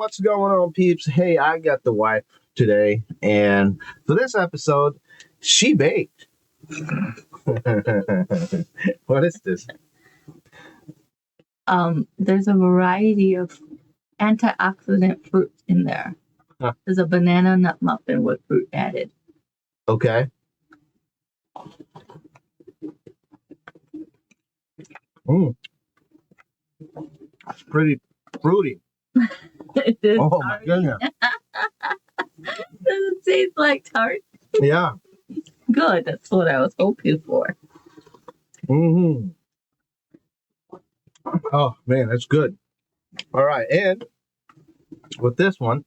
what's going on, peeps? Hey, I got the wife today, and for this episode, she baked. What is this? There's a variety of antioxidant fruits in there. Huh. There's a banana nut muffin with fruit added. Okay. That's pretty fruity. It is Oh my tart. goodness. Does it taste like tart? Yeah. Good. That's what I was hoping for. Mm-hmm. Oh man, that's good. All right, and with this one,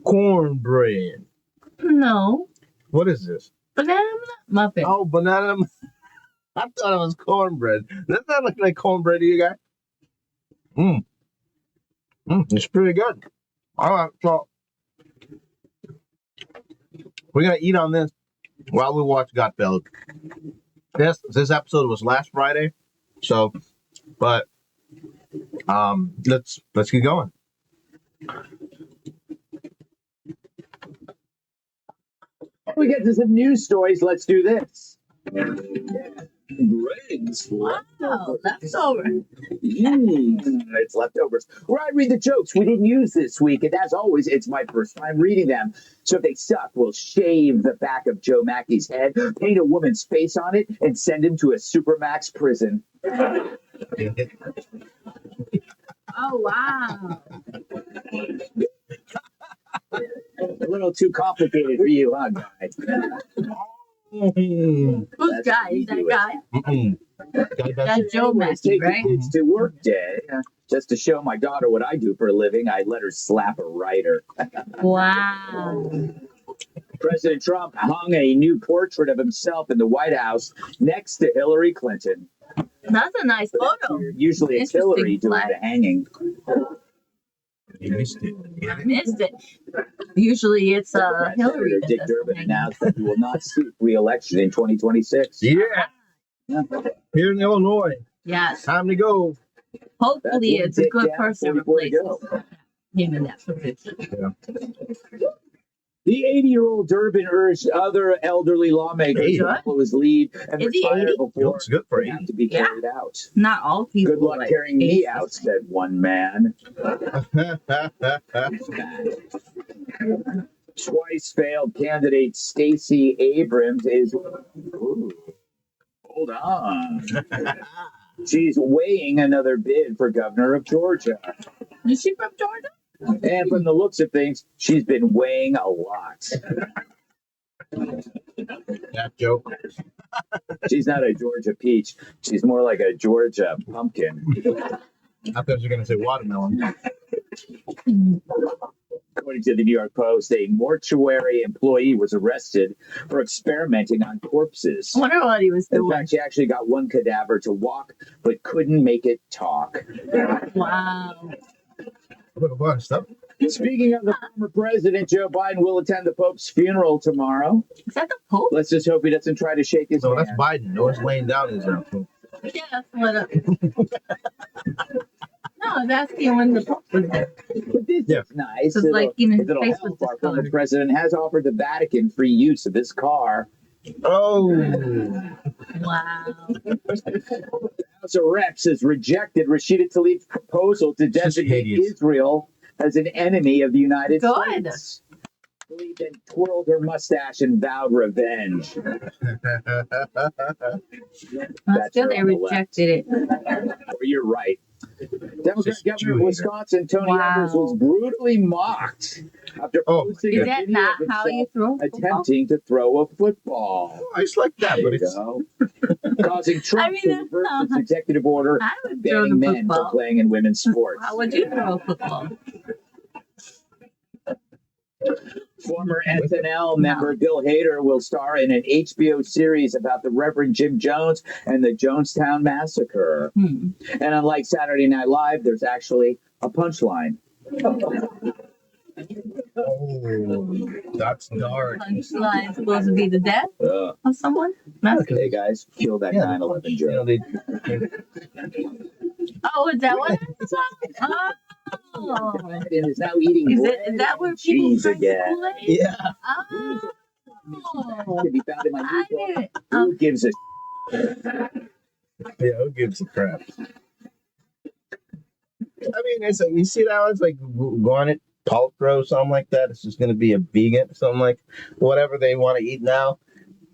cornbread. No. What is this? Banana nut muffin. Oh, banana. I thought it was cornbread. Does that look like cornbread to you guys? It's pretty good. All right, so we're gonna eat on this while we watch Gutfeld. This episode was last Friday, so let's get going. We get to some news stories. Let's do this. Greg's Wow, leftover. It's leftovers. Where I read the jokes we didn't use this week, and as always, it's my first time reading them. So if they suck, we'll shave the back of Joe Mackey's head, paint a woman's face on it, and send him to a supermax prison. Oh, wow. A little too complicated for you, huh, guy? Who's guy? Is that guy? That's Joe Mackey, right? It's to work day. Just to show my daughter what I do for a living, I let her slap a writer. Wow. President Trump hung a new portrait of himself in the White House next to Hillary Clinton. That's a nice photo. Usually it's Hillary doing the hanging. You missed it. I missed it. Usually it's Hillary. Senator Dick Durbin announced that he will not seek re-election in 2026. Yeah. Here in Illinois. Yes. Time to go. Hopefully it's a good person 44 to replaces go. him in that position. The 80-year-old Durbin urged other elderly lawmakers to follow his lead and Is he retire 80? before Looks good for it you. have to be carried out. Not all people. Good luck like carrying me age out, the same. said one man. Twice failed candidate Stacey Abrams is. Ooh, hold on. She's weighing another bid for governor of Georgia. Is she from Georgia? And from the looks of things, she's been weighing a lot. That joke. She's not a Georgia peach. She's more like a Georgia pumpkin. I thought you were going to say watermelon. According to the New York Post, a mortuary employee was arrested for experimenting on corpses. I wonder what he was In doing. fact, she actually got one cadaver to walk, but couldn't make it talk. Wow. A lot of stuff. Speaking of the former president, Joe Biden will attend the Pope's funeral tomorrow. Is that the Pope? Let's just hope he doesn't try to shake his No, hand. that's Biden. No, it's laying down his Yeah, that's what. No, I was asking when the Pope was there. But this Yeah. is nice. It's like, you know, his It'll face help. was Our former discolored. president has offered the Vatican free use of his car. Oh. Wow. House of Reps has rejected Rashida Tlaib's proposal to designate hideous. Israel as an enemy of the United Good. States. Tlaib then twirled her mustache and vowed revenge. That's good her they on the left. rejected it. Or you're right. Democrat Just governor of Jew hater. Wisconsin, Tony Wow. Evers, was brutally mocked after posting Is a that video not of how you himself throw a football? attempting to throw a football. It's like that, There but you it's go. Causing Trump I mean, to that's reverse not- its executive order I would throw banning the men from football. playing in women's sports. How would you throw a football? Former SNL member Bill Hader will star in an HBO series about the Reverend Jim Jones and the Jonestown Massacre. And unlike Saturday Night Live, there's actually a punchline. Oh, that's dark. Punchline supposed to be the death Uh, of someone? That's hey guys, kill that Yeah, 9/11 You know, joke. they Oh, is that what it is? and is now eating Is bread that where and people cheese drink again. Kool-Aid? Yeah. Oh, Can be found in my I new book. didn't. Who gives a Yeah, who gives a crap? I mean, it's like, you see that one's like Gwyneth Paltrow, something like that. It's just going to be a vegan, something like whatever they want to eat now.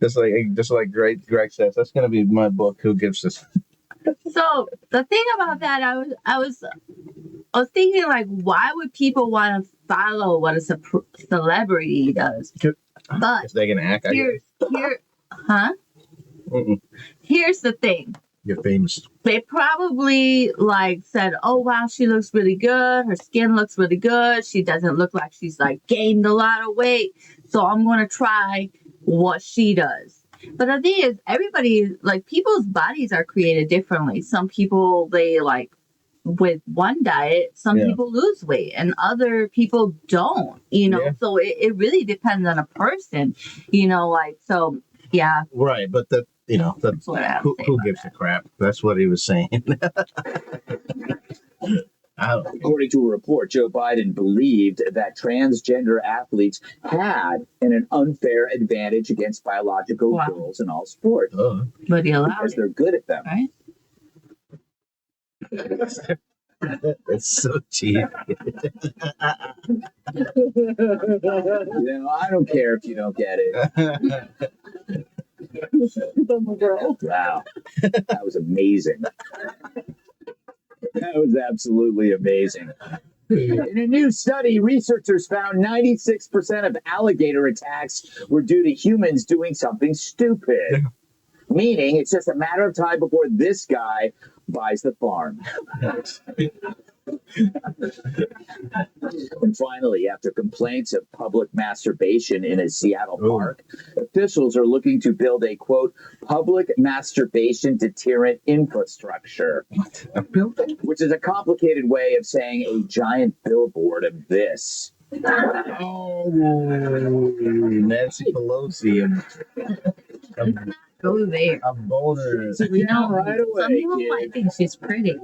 Just like Greg says, that's going to be my book. Who gives this? So the thing about that, I was thinking like, why would people want to follow what a celebrity does? But Is they going to act? huh? Mm-mm. Here's the thing. You're famous. They probably like said, "Oh wow, she looks really good. Her skin looks really good. She doesn't look like she's like gained a lot of weight. So I'm gonna try what she does." But the thing is, everybody like people's bodies are created differently. Some people they like with one diet, some Yeah. people lose weight and other people don't. Yeah. So it really depends on a person. Like so. Yeah, Right, but that's what I would say who about gives that. a crap? That's what he was saying. According to a report, Joe Biden believed that transgender athletes had an unfair advantage against biological Wow. girls in all sports But he allowed because it, they're good at them. right? It's so cheap. I don't care if you don't get it. Wow, that was amazing. That was absolutely amazing. In a new study, researchers found 96% of alligator attacks were due to humans doing something stupid. Meaning, it's just a matter of time before this guy buys the farm. And finally, after complaints of public masturbation in a Seattle park, officials are looking to build a, quote, public masturbation deterrent infrastructure. A building? Which is a complicated way of saying a giant billboard of this. Oh, Nancy Pelosi. Go there. A boner. We know right away, some people kid. might think she's pretty.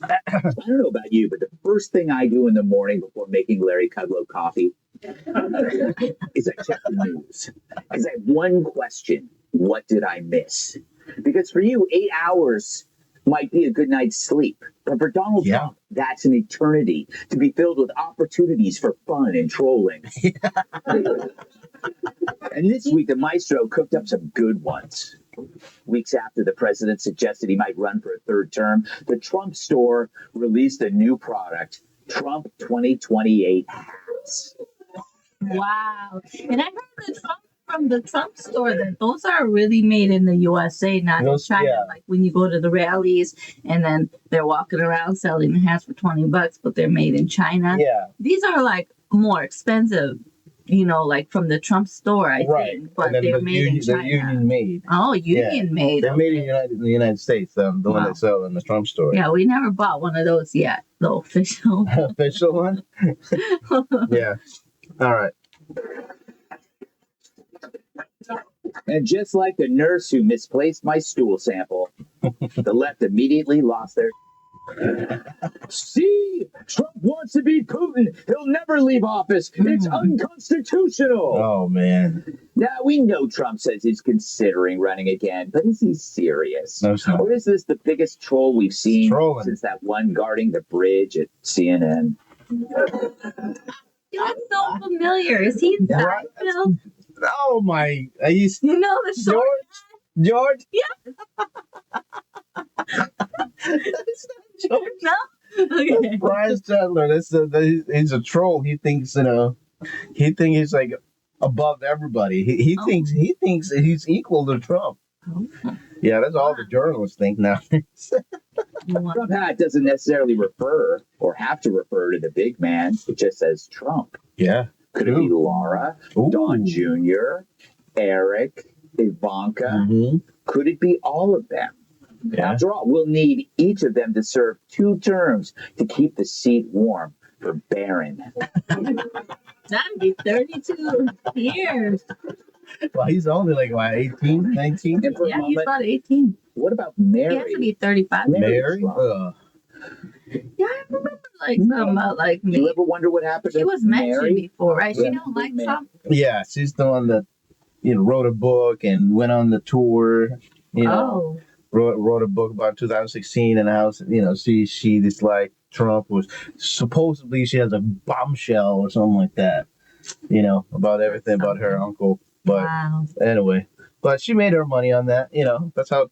I don't know about you, but the first thing I do in the morning before making Larry Kudlow coffee is I check the news. Because I have one question: what did I miss? Because for you, 8 hours might be a good night's sleep, but for Donald Trump, that's an eternity to be filled with opportunities for fun and trolling. And this week, the maestro cooked up some good ones. Weeks after the president suggested he might run for a third term, the Trump store released a new product, Trump 2028 hats. Wow. And I heard from the Trump store that those are really made in the USA, not in China. Yeah. Like when you go to the rallies and then they're walking around selling the hats for $20, but they're made in China. Yeah. These are like more expensive, like from the Trump store, I think. But they're made in China. They're union made. Oh, union made. They're made in the United States, the one they sell in the Trump store. Yeah, we never bought one of those yet, the official. Official one? Yeah. All right. And just like the nurse who misplaced my stool sample, the left immediately lost their. See, Trump wants to be Putin. He'll never leave office. It's unconstitutional. Oh, man. Now, we know Trump says he's considering running again, but is he serious? No, it's not. Or is this the biggest troll we've seen Trolling. since that one guarding the bridge at CNN? You look so familiar. Is he in Right. Seinfeld? Oh, my. Are you You know the short. George? No? Okay. Brian Chandler. He's a troll. He thinks, he's like above everybody. He thinks that he's equal to Trump. Oh. Yeah, that's all the journalists think now. Trump hat doesn't necessarily refer or have to refer to the big man. It just says Trump. Yeah. Could it be Laura, Ooh. Don Jr., Eric, Ivanka? Mm-hmm. Could it be all of them? Yeah. After all, we'll need each of them to serve 2 terms to keep the seat warm for Barron. That'd be 32 years. Well, he's only like, what, 18, 19? And for a Yeah, he's moment, about 18. what about He Mary? has to be 35. Mary? Trump. Yeah, I remember like something about like Do you me. ever wonder what happened She to was mentioned Mary? before, right? She Yeah. don't like Man. Trump. Yeah, she's the one that wrote a book and went on the tour. Oh, Wrote a book about 2016 and how she disliked Trump. Was supposedly she has a bombshell or something like that. About everything about her uncle. But wow. anyway, but she made her money on that. That's how.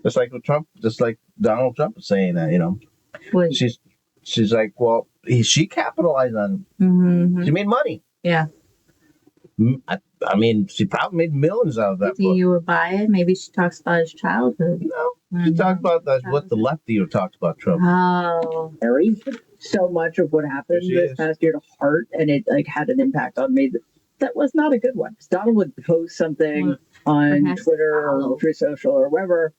Just like with Trump, just like Donald Trump was saying that. Wait. She's like, well, she capitalized on it. Mm-hmm. She made money. Yeah. I mean, she probably made millions out of You that think book. you would buy it? Maybe she talks about his childhood. No, she talked about what the lefty talked about Trump. Oh. Mary, so much of what happened She this is. past year to heart, and it like had an impact on me. That was not a good one. Donald would post something on Perhaps Twitter follow. or True Social or wherever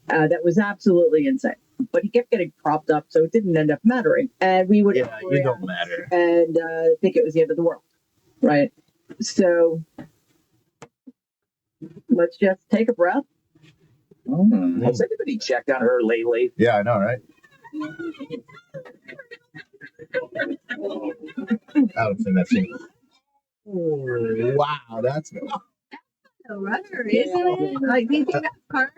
that was absolutely insane. But he kept getting propped up, so it didn't end up mattering. And we would Yeah, you don't matter. and think it was the end of the world, right? So let's just take a breath. Has anybody checked on her lately? Yeah, I know, right? I don't think that's it. Wow, that's The runner, isn't it? Like, do you think that's her?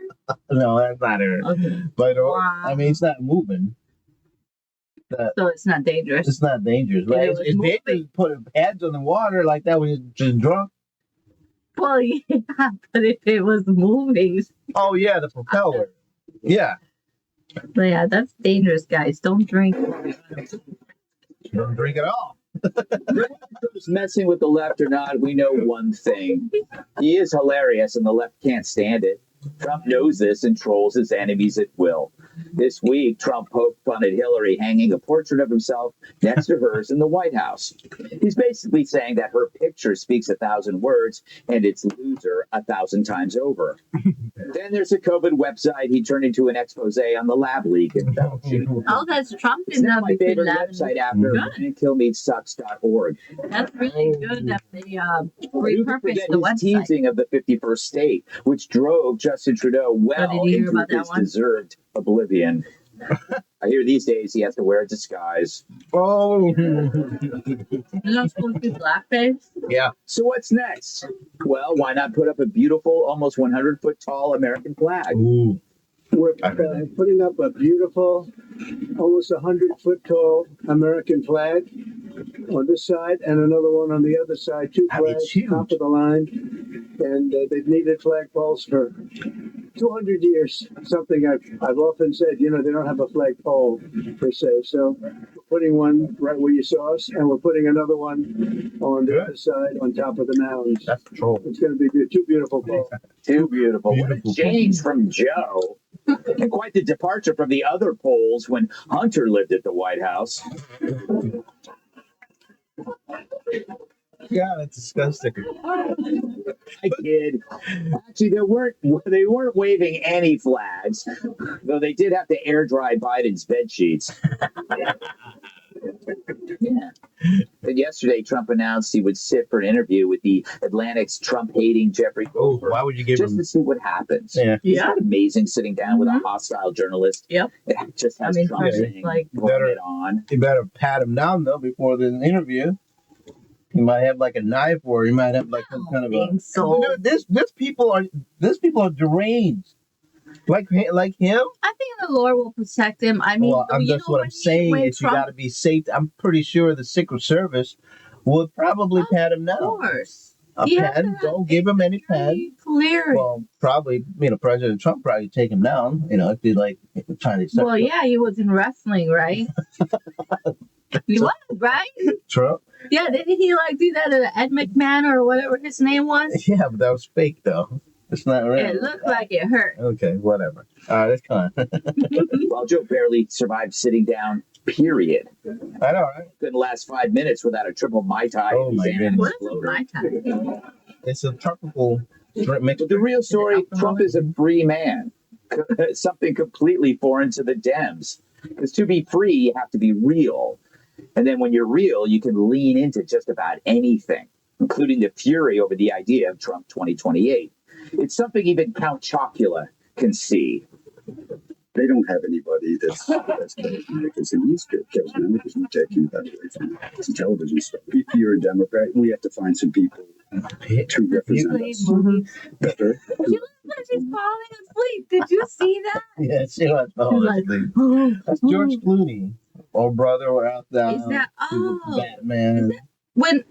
no, that's not her. Okay. But Wow. I mean, it's not moving. So it's not dangerous. It's not dangerous. And Right? it was It's dangerous to put heads on the water like that when you're just drunk. Well, yeah, but if it was moving, Oh yeah, the propeller. Yeah, but yeah, that's dangerous, guys. Don't drink. don't drink at all. Who's messing with the left or not, we know one thing. He is hilarious, and the left can't stand it. Trump knows this and trolls his enemies at will. This week, Trump poked fun at Hillary hanging a portrait of himself next to hers in the White House. He's basically saying that her picture speaks 1,000 words and it's loser 1,000 times over. Then there's a COVID website he turned into an expose on the lab leak in Belgium. Oh, that's Trump It's in now that my between favorite that. website after Good. killmeatsucks.org. That's really good that they Who could repurposed forget the his website. teasing of the 51st state, which drove Justin Trudeau well did you hear into about that his one? deserved oblivion. I hear these days he has to wear a disguise. Oh, You're not supposed to do blackface? yeah. So what's next? Well, why not put up a beautiful, almost 100-foot tall American flag? Ooh. We're I heard that. putting up a beautiful, almost 100-foot tall American flag on this side and another one on the other side. Two I mean, flags, it's huge. top of the line, and they've needed flagpoles for 200 years. Something I've often said. They don't have a flagpole per se. So we're putting one right where you saw us, and we're putting another one on the other side on top of the mounds. That's the troll. It's going to be two beautiful poles. Too beautiful. What a Beautiful. change from Joe. And quite the departure from the other polls when Hunter lived at the White House. Yeah, that's disgusting. I kid. Actually, they weren't waving any flags, though they did have to air dry Biden's bed sheets. Yeah. And yesterday, Trump announced he would sit for an interview with the Atlantic's Trump-hating Jeffrey Oh, Goldberg. why would you give Just him? to see what happens. Yeah. Isn't Yeah. that amazing sitting down with a Mhm. hostile journalist? Yep. It just has I mean, Trump Trump is saying, like- bring Better- it on. You better pat him down though before the interview. He might have like a knife, or he might have like some kind of a. think so. Dude, this people are deranged. Like him. I think the Lord will protect him. I mean, Well, you that's know what when I'm saying. when Is you Trump, got to be safe. I'm pretty sure the Secret Service would probably pat him of down. course, A He has pad. to have Don't give him any pad. very clear. Well, probably, President Trump probably take him down. If he like trying to accept Well, yeah, he was in wrestling, right? He was, right? Trump. Yeah, didn't he like do that to Ed McMahon or whatever his name was? Yeah, but that was fake though. It's not real. It looked like it hurt. Okay, whatever. All right, that's fine. While Joe barely survived sitting down, period. I know, right? Couldn't last 5 minutes without a triple Mai Tai. Oh, and my Xanax goodness. What is floater. my time? It's a tropical mix. But the real story, alcoholic? Trump is a free man. Something completely foreign to the Dems. Because to be free, you have to be real. And then when you're real, you can lean into just about anything, including the fury over the idea of Trump 2028. It's something even Count Chocula can see. They don't have anybody that's charismatic and he's good. Charismatic is not taking that away from him. It's a television star. If you're a Democrat, we have to find some people to represent us better. She looks like she's falling asleep. Did you see that? Yeah, she was Like, That's George Clooney. Or brother or out there. Is that Batman? when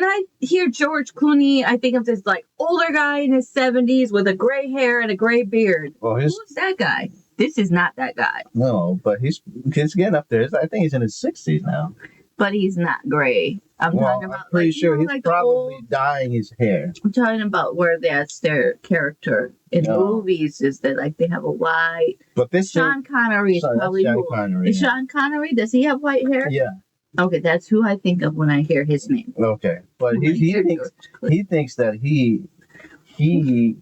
I hear George Clooney, I think of this like older guy in his 70s with a gray hair and a gray beard. Well, Who's that guy? This is not that guy. No, but he's getting up there. I think he's in his 60s now. But he's not gray. I'm talking about. I'm pretty sure he's like probably dyeing his hair. I'm talking about where that's their character in No. movies is that like they have a white. But this Sean Connery is That's probably Sean who. Connery, Is yeah. Sean Connery? Does he have white hair? Yeah. Okay, that's who I think of when I hear his name. Okay. But When I hear George Clooney. he thinks that he he's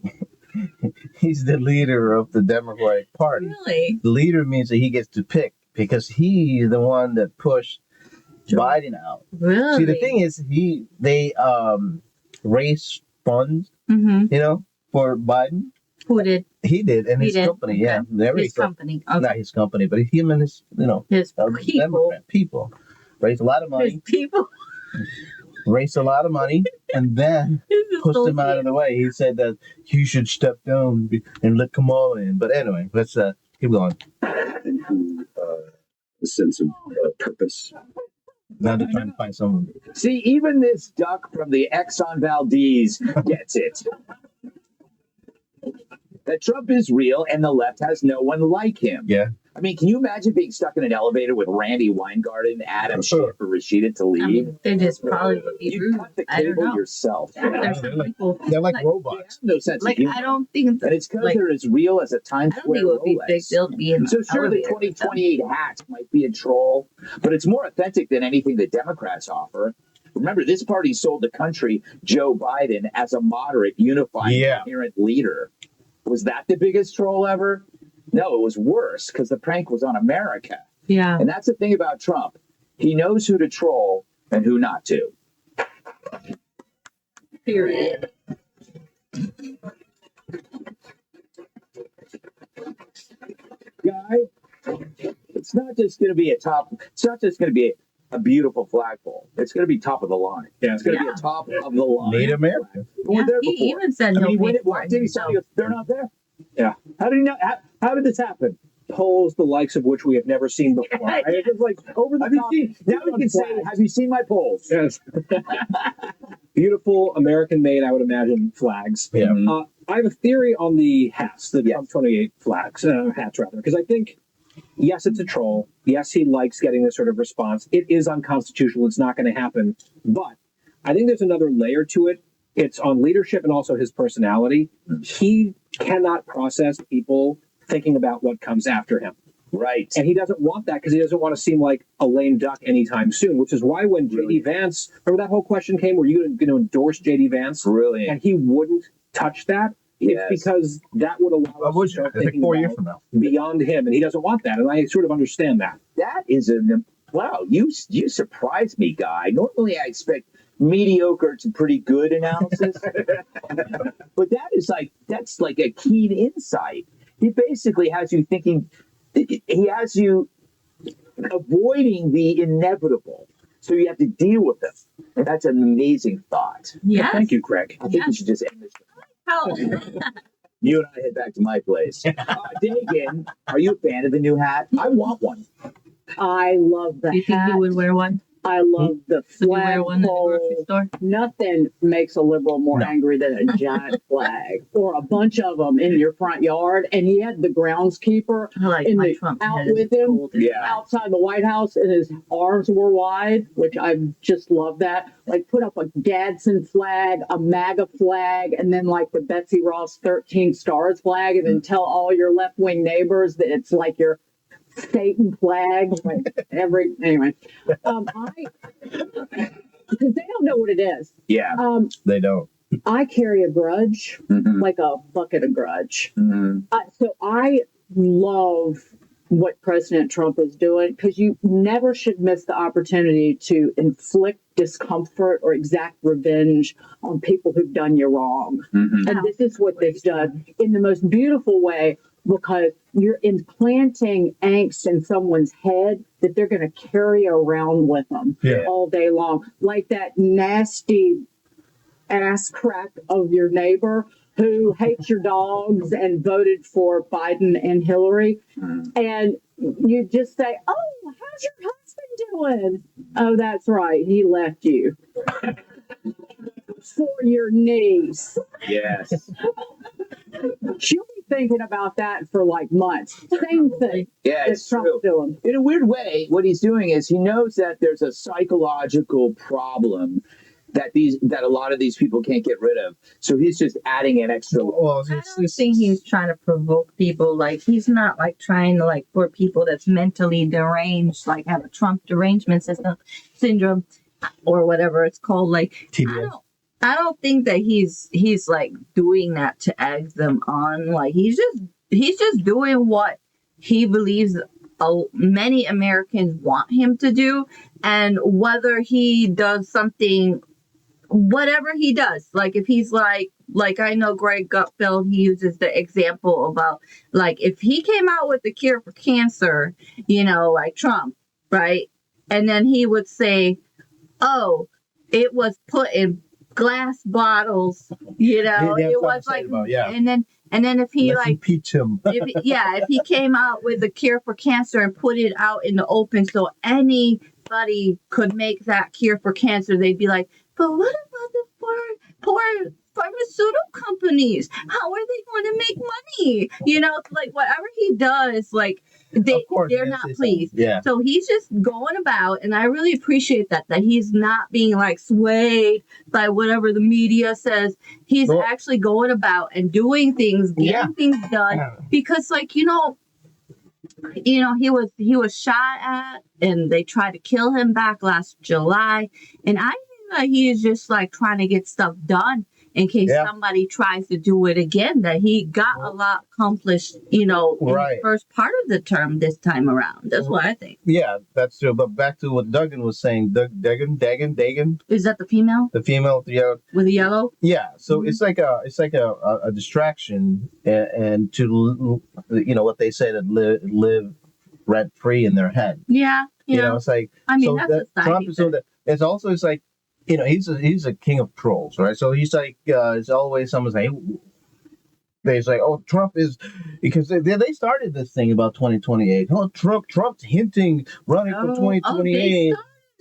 the leader of the Democratic Party. Really? The leader means that he gets to pick because he's the one that pushed Biden out. Really? See, the thing is, they raise funds, Mm-hmm. for Biden. Who did? He did, and He his did? company, Okay. yeah, every His company. Okay. not his company, but him and his, His people people. raised a lot of His money, people. and then pushed him out of the way. He said that he should step down and let Kamala in. But anyway, let's keep going. And who a sense of purpose. Now they're trying to find someone. See, even this duck from the Exxon Valdez gets it. That Trump is real and the left has no one like him. Yeah. I mean, can you imagine being stuck in an elevator with Randy Weingarten, Adam Schiff, or Rashida Tlaib? I mean, they just probably would be You rude. cut the I don't cable know. yourself. There's some people. They're like Like- They robots. have no sense Like of humor. I don't think. And it's because like, they're as real as a Times I don't Square think it would be Rolex. big. They'll be in. So the sure, the elevator with them. 2028 hat might be a troll, but it's more authentic than anything the Democrats offer. Remember, this party sold the country Joe Biden as a moderate, unifying, Yeah. coherent leader. Was that the biggest troll ever? No, it was worse because the prank was on America. Yeah. And that's the thing about Trump. He knows who to troll and who not to. Period. Guy, it's not just going to be it's not just going to be a beautiful flagpole. It's going to be top of the line. Yeah, It's going to be a top of the line. Made America. We weren't there He before. even said I mean, he'll he went pay it. for Why it did he say himself. they're not there? Yeah. How did he know? How did this happen? Polls the likes of which we have never seen before. I was just like over the top. Now we can say, have you seen my polls? Yes. Beautiful American-made, I would imagine, flags. Yeah. I have a theory on the hats, the Yes. Trump 28 flags, hats rather, because I think, yes, it's a troll. Yes, he likes getting this sort of response. It is unconstitutional. It's not going to happen. But I think there's another layer to it. It's on leadership and also his personality. He cannot process people thinking about what comes after him. Right. And he doesn't want that because he doesn't want to seem like a lame duck anytime soon, which is why when J.D. Vance, remember that whole question came, were you going to endorse J.D. Vance? Brilliant. And he wouldn't touch that. Yes. It's because that would allow I us would to start I think thinking 4 years about from now. beyond him, and he doesn't want that. And I sort of understand that. That is wow. You surprised me, Guy. Normally I expect mediocre to pretty good analysis, but that's like a keen insight. He basically has you thinking. He has you avoiding the inevitable, so you have to deal with it. And that's an amazing thought. Yes. Thank you, Craig. I think we should just end this. How? You and I head back to my place. Dagan, are you a fan of the new hat? I want one. I love the Do you think hat. you would wear one? I love the Would you wear one at the grocery flagpole. store? Nothing makes a liberal more No. angry than a giant flag or a bunch of them in your front yard. And he had the groundskeeper I like in my the Trump out hat. with him. Golden. Yeah. outside the White House, and his arms were wide, which I just love that. Like put up a Gadsden flag, a MAGA flag, and then like the Betsy Ross 13 Stars flag, and then tell all your left wing neighbors that it's like your Satan flag. Like anyway, because they don't know what it is. Yeah. They don't. I carry a grudge, Mhm. like a bucket of grudge. Mhm. So I love what President Trump is doing because you never should miss the opportunity to inflict discomfort or exact revenge on people who've done you wrong. Mhm. And this is what they've done in the most beautiful way. because you're implanting angst in someone's head that they're going to carry around with them Yeah. all day long. Like that nasty ass crack of your neighbor who hates your dogs and voted for Biden and Hillary. And you just say, "Oh, how's your husband doing?" "Oh, that's right. He left you for your niece." Yes. She'll be thinking about that for like months. Same thing Yeah, that it's Trump's true. doing. In a weird way, what he's doing is he knows that there's a psychological problem that a lot of these people can't get rid of. So he's just adding an extra. Well, I don't think he's trying to provoke people. Like, he's not like trying to, like, for people that's mentally deranged, like have a Trump derangement syndrome or whatever it's called. Like, TDS. I don't think that he's like doing that to egg them on. Like, he's just doing what he believes many Americans want him to do, and whether he does something, whatever he does, like if he's like I know Greg Gutfeld, he uses the example about, like, if he came out with the cure for cancer, like Trump, right? And then he would say, "Oh, it was put in glass bottles," it was like, yeah. and then if he Let's like impeach him. if he came out with the cure for cancer and put it out in the open so anybody could make that cure for cancer, they'd be like, "But what about the poor pharmaceutical companies? How are they going to make money?" Like, whatever he does, like, they're not pleased. Yeah. So he's just going about, and I really appreciate that he's not being like swayed by whatever the media says. He's actually going about and doing things, getting things done, because, like, he was shot at and they tried to kill him back last July, and I think that he is just like trying to get stuff done in case somebody tries to do it again. That he got a lot accomplished, in the first part of the term this time around. That's what I think. Yeah, that's true. But back to what Duggan was saying, Dagan. Is that the female? The female, With the yellow? Yeah. So it's like a distraction, and to what they say, that live rent free in their head. Yeah. It's like, I mean, so that's that a Trump is so that it's also, it's like, he's a king of trolls, right? So he's like, it's always someone's like, they say, "Oh, Trump is," because they started this thing about 2028. Oh, Trump's hinting running for 2028.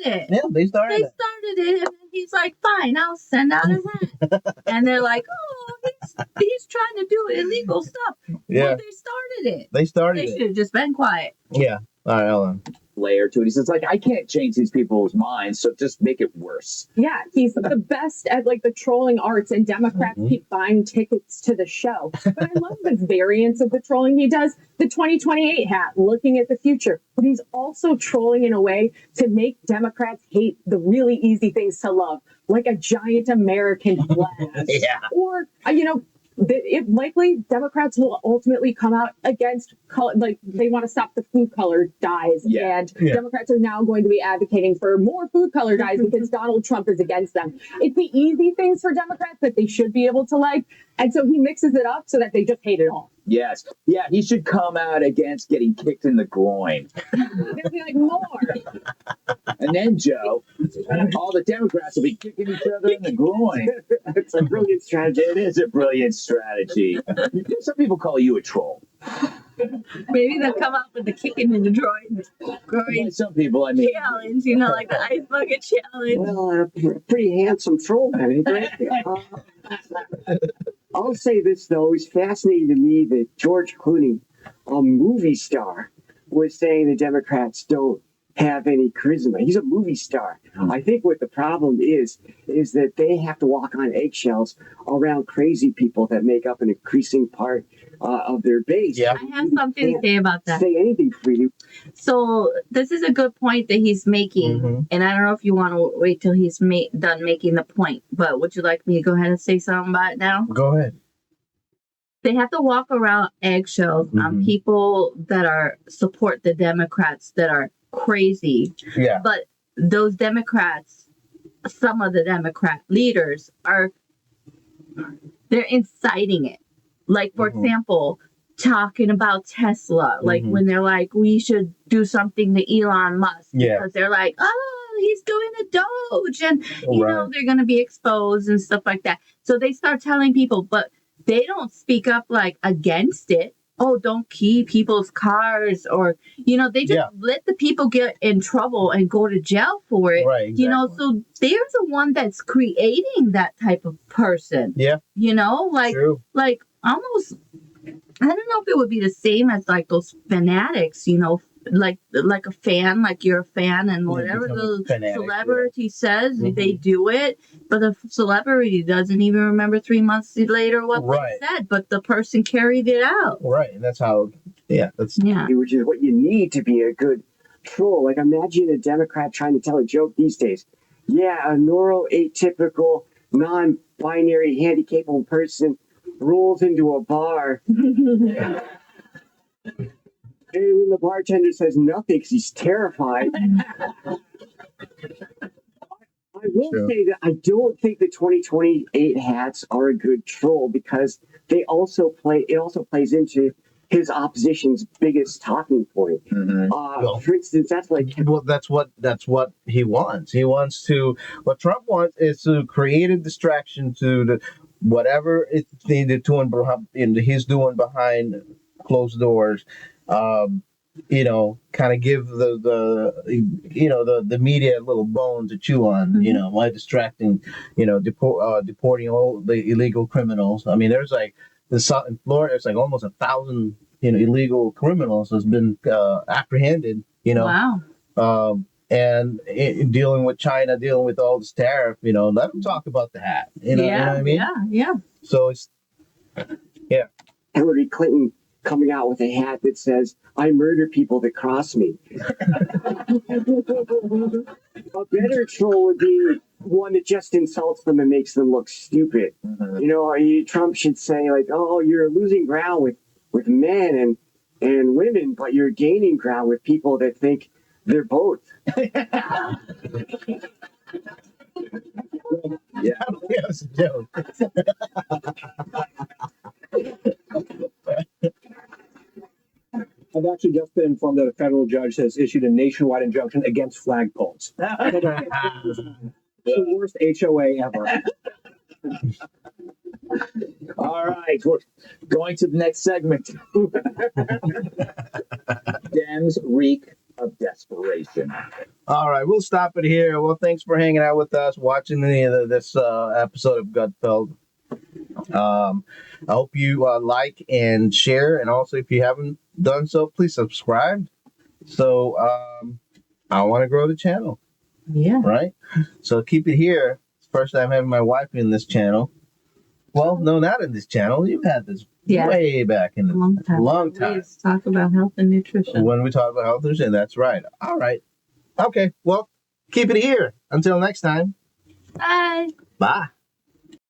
They started it. And then he's like, "Fine, I'll send out a rent." And they're like, "Oh, he's trying to do illegal stuff." Yeah. Well, they started it. They should have just been quiet. Yeah. All right, hold on. Layer to it. He says, like, I can't change these people's minds, so just make it worse. Yeah, he's the best at like the trolling arts, and Democrats keep buying tickets to the show. But I love the variants of the trolling he does. The 2028 hat, looking at the future, but he's also trolling in a way to make Democrats hate the really easy things to love, like a giant American flag. Yeah. Or it likely Democrats will ultimately come out against color, like they want to stop the food color dyes, and Democrats are now going to be advocating for more food color dyes because Donald Trump is against them. It's the easy things for Democrats that they should be able to like, and so he mixes it up so that they just hate it all. Yes. Yeah, he should come out against getting kicked in the groin. They'll be like, more. And then, Joe, all the Democrats will be kicking each other in the groin. It's a brilliant strategy. It is a brilliant strategy. Some people call you a troll. Maybe they'll come up with the kicking in the groin Some people, challenge, like the ice bucket challenge. Well, a pretty handsome troll, I think, right? I'll say this, though. It's fascinating to me that George Clooney, a movie star, was saying the Democrats don't have any charisma. He's a movie star. I think what the problem is that they have to walk on eggshells around crazy people that make up an increasing part of their base. Yeah. I have something to say about that. Say anything freely. So this is a good point that he's making, and I don't know if you want to wait till he's done making the point, but would you like me to go ahead and say something about it now? Go ahead. They have to walk around eggshells on people that support the Democrats that are crazy. Yeah. But those Democrats, some of the Democrat leaders they're inciting it. Like, for example, talking about Tesla, like Mhm. when they're like, we should do something to Elon Musk Yeah. because they're like, oh, he's doing a Doge, and Right. they're going to be exposed and stuff like that. So they start telling people, but they don't speak up like against it. Oh, don't key people's cars, or they just Yeah. let the people get in trouble and go to jail for it. Right. Exactly. So there's a one that's creating that type of person. Yeah. True. Like almost, I don't know if it would be the same as like those fanatics, like a fan, like you're a fan, and whatever become a the fanatic, celebrity says, Mhm. they do it. But the celebrity doesn't even remember 3 months later what Right. they said, but the person carried it out. Right. And that's how. Yeah. That's. Yeah. Which is what you need to be a good troll. Like, imagine a Democrat trying to tell a joke these days. Yeah, a neuroatypical, non-binary, handicapable person rolls into a bar. And when the bartender says nothing because he's terrified. I will True. say that I don't think the 2028 hats are a good troll because it also plays into his opposition's biggest talking point. Mhm. Well, For instance, that's like Well, that's what he wants. He wants to. What Trump wants is to create a distraction to the whatever it's needed to and he's doing behind closed doors. Kind of give the media a little bone to chew on. Mhm. By distracting, deporting all the illegal criminals. I mean, there's like in Florida, it's like almost 1,000 illegal criminals has been apprehended. Wow. And dealing with China, dealing with all this tariff, let them talk about the hat. You know what I mean? Yeah. So it's Hillary Clinton coming out with a hat that says, I murder people that cross me. A better troll would be one that just insults them and makes them look stupid. Trump should say, like, oh, you're losing ground with men and women, but you're gaining ground with people that think they're both. yeah, it's a joke. I've actually just been informed that a federal judge has issued a nationwide injunction against flagpoles. It's the worst HOA ever. All right, we're going to the next segment. Dems reek of desperation. All right, we'll stop it here. Well, thanks for hanging out with us, watching this episode of Gutfeld. I hope you like and share, and also if you haven't done so, please subscribe. So I want to grow the channel, Yeah. right? So keep it here. It's the first time having my wife in this channel. Well, no, not in this channel. You've had this way back in the Long time. long time. Let's talk about health and nutrition. When we talk about health nutrition, that's right. All right. Okay. Well, keep it here. Until next time. Bye. Bye.